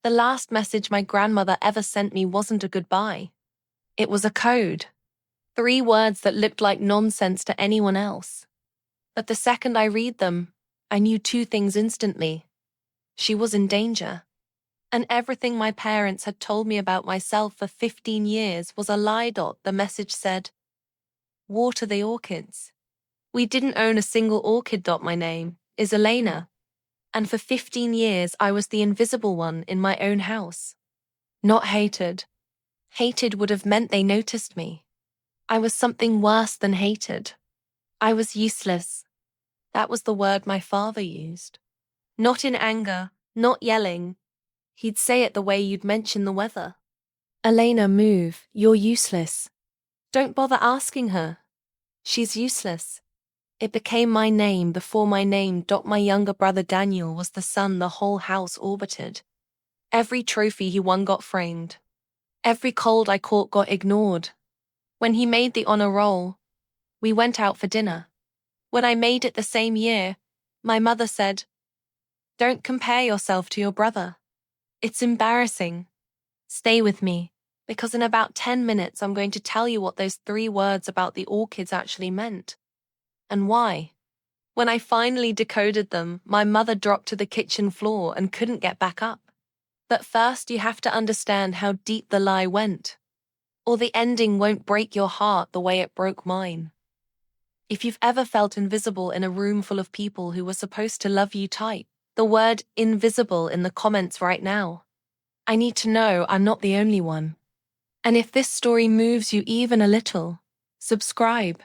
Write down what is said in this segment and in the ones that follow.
The last message my grandmother ever sent me wasn't a goodbye. It was a code. 3 words that looked like nonsense to anyone else. But the second I read them, I knew 2 things instantly. She was in danger. And everything my parents had told me about myself for 15 years was a lie. The message said, "Water the orchids." We didn't own a single orchid. My name is Elena. And for 15 years I was the invisible one in my own house. Not hated. Hated would have meant they noticed me. I was something worse than hated. I was useless. That was the word my father used. Not in anger, not yelling. He'd say it the way you'd mention the weather. "Elena, move. You're useless. Don't bother asking her. She's useless." It became my name before my name. My younger brother Daniel was the sun the whole house orbited. Every trophy he won got framed. Every cold I caught got ignored. When he made the honor roll, we went out for dinner. When I made it the same year, my mother said, "Don't compare yourself to your brother. It's embarrassing. Stay with me, because in about 10 minutes I'm going to tell you what those 3 words about the orchids actually meant. And why." When I finally decoded them, my mother dropped to the kitchen floor and couldn't get back up. But first you have to understand how deep the lie went, or the ending won't break your heart the way it broke mine. If you've ever felt invisible in a room full of people who were supposed to love you, type the word invisible in the comments right now. I need to know I'm not the only one. And if this story moves you even a little, subscribe.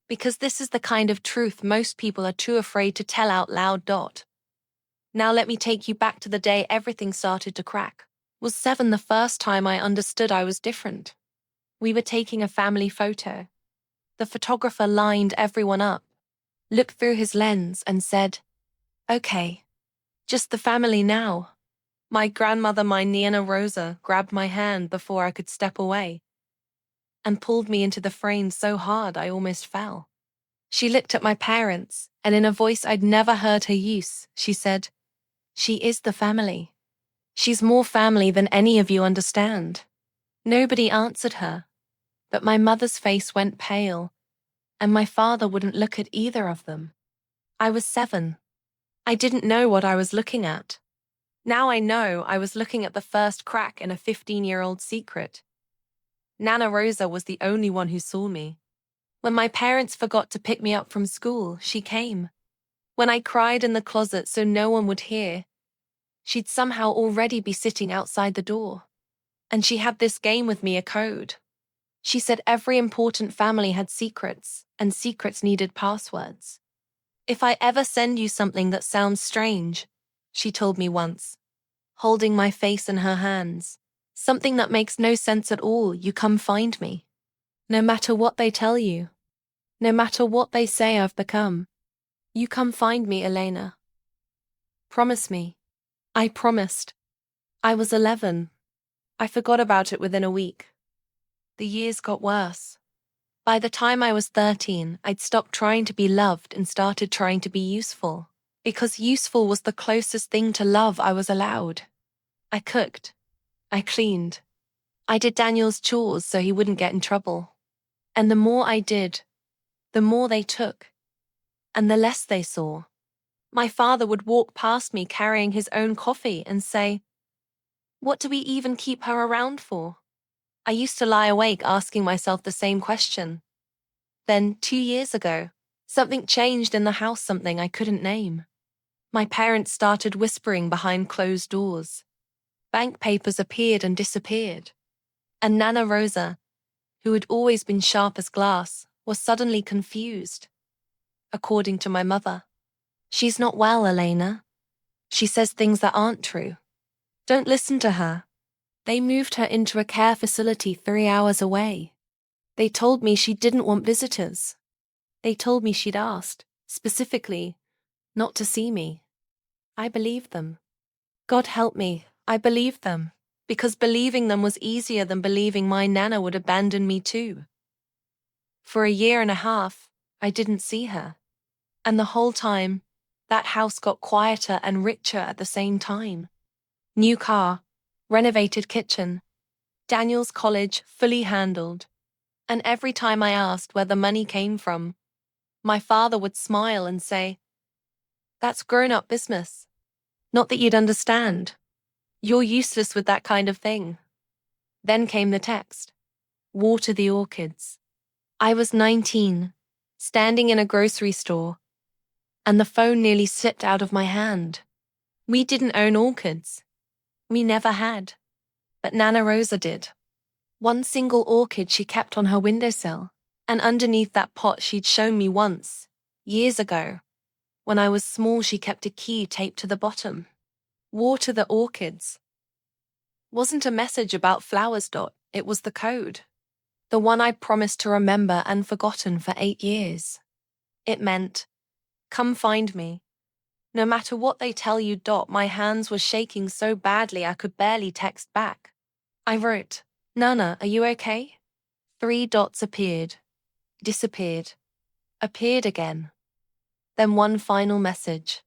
Because this is the kind of truth most people are too afraid to tell out loud. Now let me take you back to the day everything started to crack. Was 7 the first time I understood I was different. We were taking a family photo. The photographer lined everyone up, looked through his lens and said, "Okay, just the family now." My grandmother, my Nana Rosa, grabbed my hand before I could step away and pulled me into the frame so hard I almost fell. She looked at my parents, and in a voice I'd never heard her use, she said, "She is the family. She's more family than any of you understand." Nobody answered her, but my mother's face went pale, and my father wouldn't look at either of them. I was 7. I didn't know what I was looking at. Now I know I was looking at the first crack in a 15-year-old secret. Nana Rosa was the only one who saw me. When my parents forgot to pick me up from school, she came. When I cried in the closet so no one would hear, she'd somehow already be sitting outside the door. And she had this game with me, a code. She said every important family had secrets, and secrets needed passwords. "If I ever send you something that sounds strange," she told me once, holding my face in her hands, "something that makes no sense at all, you come find me. No matter what they tell you, no matter what they say I've become, you come find me, Elena. Promise me." I promised. I was 11. I forgot about it within a week. The years got worse. By the time I was 13, I'd stopped trying to be loved and started trying to be useful, because useful was the closest thing to love I was allowed. I cooked. I cleaned. I did Daniel's chores so he wouldn't get in trouble. And the more I did, the more they took, and the less they saw. My father would walk past me carrying his own coffee and say, "What do we even keep her around for?" I used to lie awake asking myself the same question. Then, 2 years ago, something changed in the house, something I couldn't name. My parents started whispering behind closed doors. Bank papers appeared and disappeared. And Nana Rosa, who had always been sharp as glass, was suddenly confused. According to my mother, "She's not well, Elena. She says things that aren't true. Don't listen to her." They moved her into a care facility 3 hours away. They told me she didn't want visitors. They told me she'd asked, specifically, not to see me. I believed them. God help me, I believed them, because believing them was easier than believing my Nana would abandon me too. For a year and a half, I didn't see her. And the whole time, that house got quieter and richer at the same time. New car, renovated kitchen, Daniel's college fully handled. And every time I asked where the money came from, my father would smile and say, "That's grown-up business. Not that you'd understand. You're useless with that kind of thing." Then came the text. Water the orchids. I was 19, standing in a grocery store, and the phone nearly slipped out of my hand. We didn't own orchids. We never had. But Nana Rosa did. One single orchid she kept on her windowsill, and underneath that pot she'd shown me once, years ago. When I was small, she kept a key taped to the bottom. Water the orchids. Wasn't a message about flowers. It was the code. The one I'd promised to remember and forgotten for 8 years. It meant, "Come find me." No matter what they tell you. My hands were shaking so badly I could barely text back. I wrote, "Nana, are you okay?" 3 dots appeared, disappeared, appeared again. Then one final message.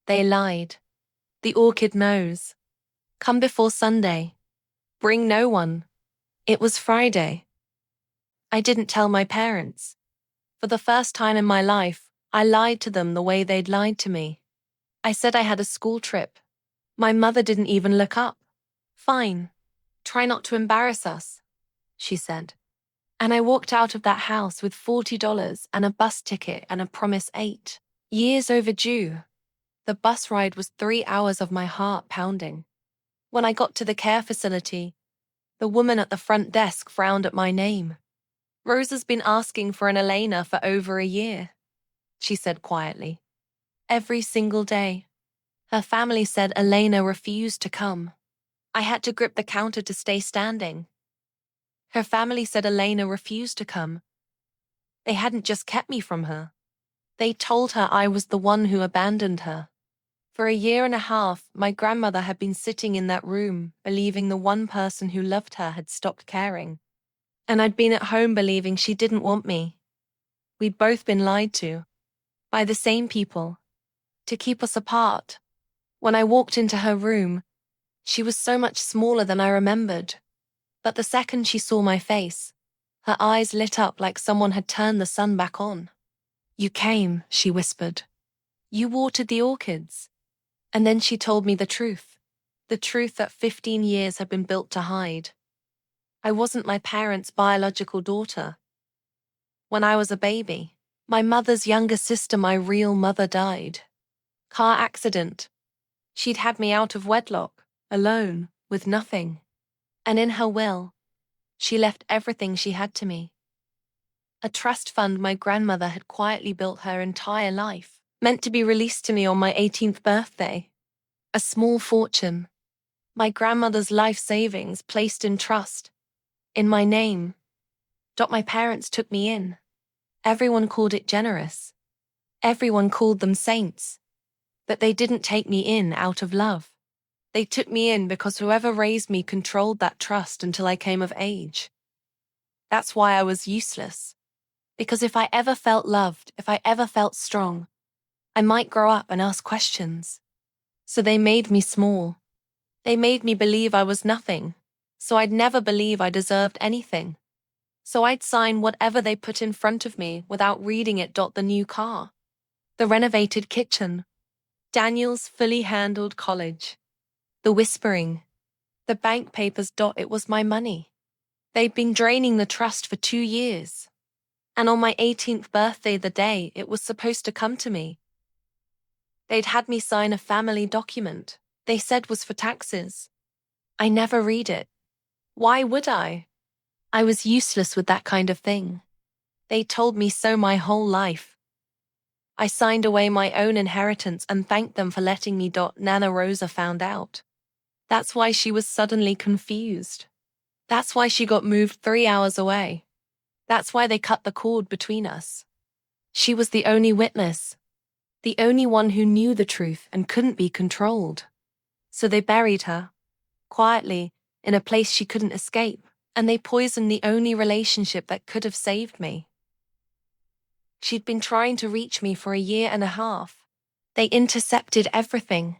They lied. The orchid knows. Come before Sunday. Bring no one. It was Friday. I didn't tell my parents. For the first time in my life, I lied to them the way they'd lied to me. I said I had a school trip. My mother didn't even look up. "Fine. Try not to embarrass us," she said. And I walked out of that house with $40 and a bus ticket and a promise 8 years overdue. The bus ride was 3 hours of my heart pounding. When I got to the care facility, the woman at the front desk frowned at my name. "Rosa's been asking for an Elena for over a year," she said quietly. "Every single day." Her family said Elena refused to come. I had to grip the counter to stay standing. Her family said Elena refused to come. They hadn't just kept me from her. They told her I was the one who abandoned her. For a year and a half, my grandmother had been sitting in that room, believing the one person who loved her had stopped caring. And I'd been at home believing she didn't want me. We'd both been lied to. By the same people. To keep us apart. When I walked into her room, she was so much smaller than I remembered. But the second she saw my face, her eyes lit up like someone had turned the sun back on. "You came," she whispered. "You watered the orchids." And then she told me the truth that 15 years had been built to hide. I wasn't my parents' biological daughter. When I was a baby, my mother's younger sister, my real mother, died. Car accident. She'd had me out of wedlock, alone, with nothing. And in her will, she left everything she had to me. A trust fund my grandmother had quietly built her entire life, meant to be released to me on my 18th birthday. A small fortune. My grandmother's life savings placed in trust. In my name. My parents took me in. Everyone called it generous. Everyone called them saints. But they didn't take me in out of love. They took me in because whoever raised me controlled that trust until I came of age. That's why I was useless. Because if I ever felt loved, if I ever felt strong, I might grow up and ask questions. So they made me small. They made me believe I was nothing, so I'd never believe I deserved anything. So I'd sign whatever they put in front of me without reading it. The new car. The renovated kitchen. Daniel's fully handled college. The whispering. The bank papers. It was my money. They'd been draining the trust for 2 years. And on my 18th birthday, the day it was supposed to come to me, they'd had me sign a family document they said was for taxes. I never read it. Why would I? I was useless with that kind of thing. They told me so my whole life. I signed away my own inheritance and thanked them for letting me. Nana Rosa found out. That's why she was suddenly confused. That's why she got moved 3 hours away. That's why they cut the cord between us. She was the only witness. The only one who knew the truth and couldn't be controlled. So they buried her, quietly, in a place she couldn't escape, and they poisoned the only relationship that could have saved me. She'd been trying to reach me for a year and a half. They intercepted everything.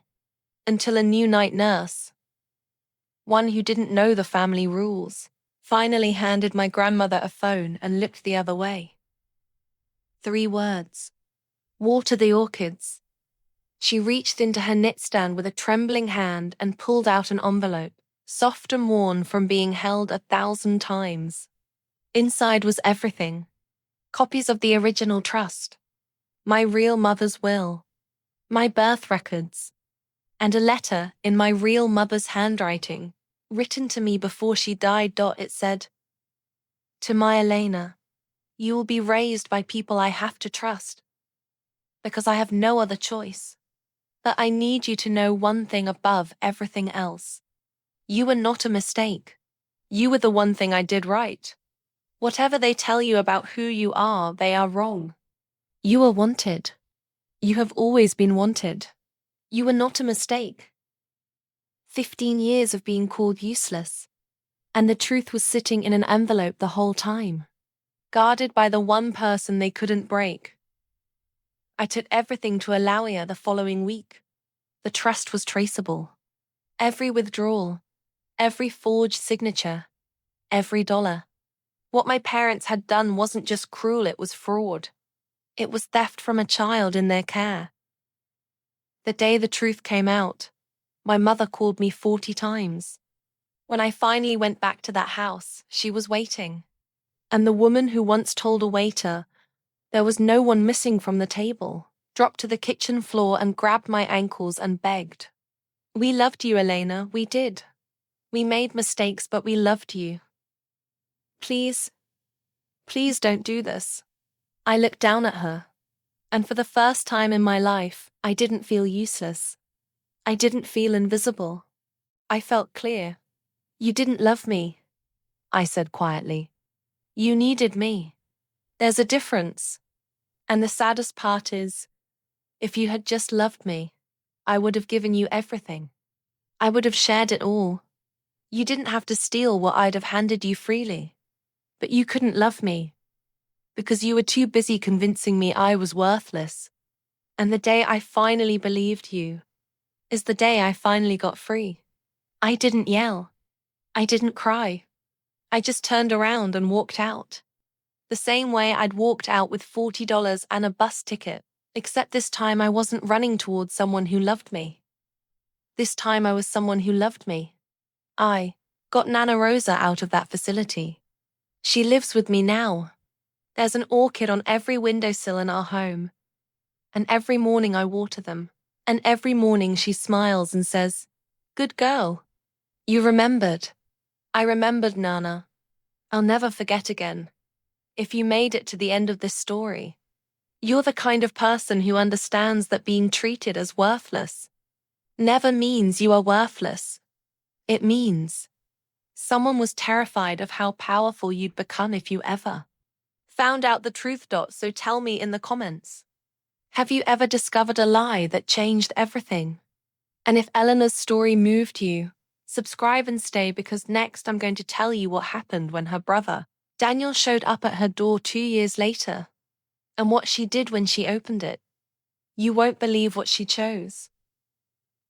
Until a new night nurse. one who didn't know the family rules, finally handed my grandmother a phone and looked the other way. 3 words. Water the orchids. She reached into her knitstand with a trembling hand and pulled out an envelope, soft and worn from being held 1,000 times. Inside was everything. Copies of the original trust, my real mother's will, my birth records, and a letter in my real mother's handwriting, written to me before she died. It said, "To my Elena, you will be raised by people I have to trust, because I have no other choice. But I need you to know one thing above everything else. You were not a mistake. You were the one thing I did right. Whatever they tell you about who you are, they are wrong. You are wanted. You have always been wanted. You were not a mistake." 15 years of being called useless, and the truth was sitting in an envelope the whole time, guarded by the one person they couldn't break. I took everything to Elena the following week. The trust was traceable. Every withdrawal, every forged signature, every dollar. What my parents had done wasn't just cruel, it was fraud. It was theft from a child in their care. The day the truth came out, my mother called me 40 times. When I finally went back to that house, she was waiting. And the woman who once told a waiter there was no one missing from the table dropped to the kitchen floor and grabbed my ankles and begged. "We loved you, Elena, we did. We made mistakes, but we loved you. Please, please don't do this." I looked down at her, and for the first time in my life, I didn't feel useless. I didn't feel invisible. I felt clear. "You didn't love me," I said quietly. "You needed me. There's a difference. And the saddest part is, if you had just loved me, I would have given you everything. I would have shared it all. You didn't have to steal what I'd have handed you freely. But you couldn't love me, because you were too busy convincing me I was worthless. And the day I finally believed you is the day I finally got free. I didn't yell. I didn't cry. I just turned around and walked out. The same way I'd walked out with $40 and a bus ticket, except this time I wasn't running towards someone who loved me. This time I was someone who loved me. I got Nana Rosa out of that facility. She lives with me now. There's an orchid on every windowsill in our home. And every morning I water them. And every morning she smiles and says, "Good girl. You remembered." I remembered, Nana. I'll never forget again. If you made it to the end of this story, you're the kind of person who understands that being treated as worthless never means you are worthless. It means someone was terrified of how powerful you'd become if you ever found out the truth. So tell me in the comments, have you ever discovered a lie that changed everything? And if Elena's story moved you, subscribe and stay, because next I'm going to tell you what happened when her brother Daniel showed up at her door 2 years later, and what she did when she opened it. You won't believe what she chose.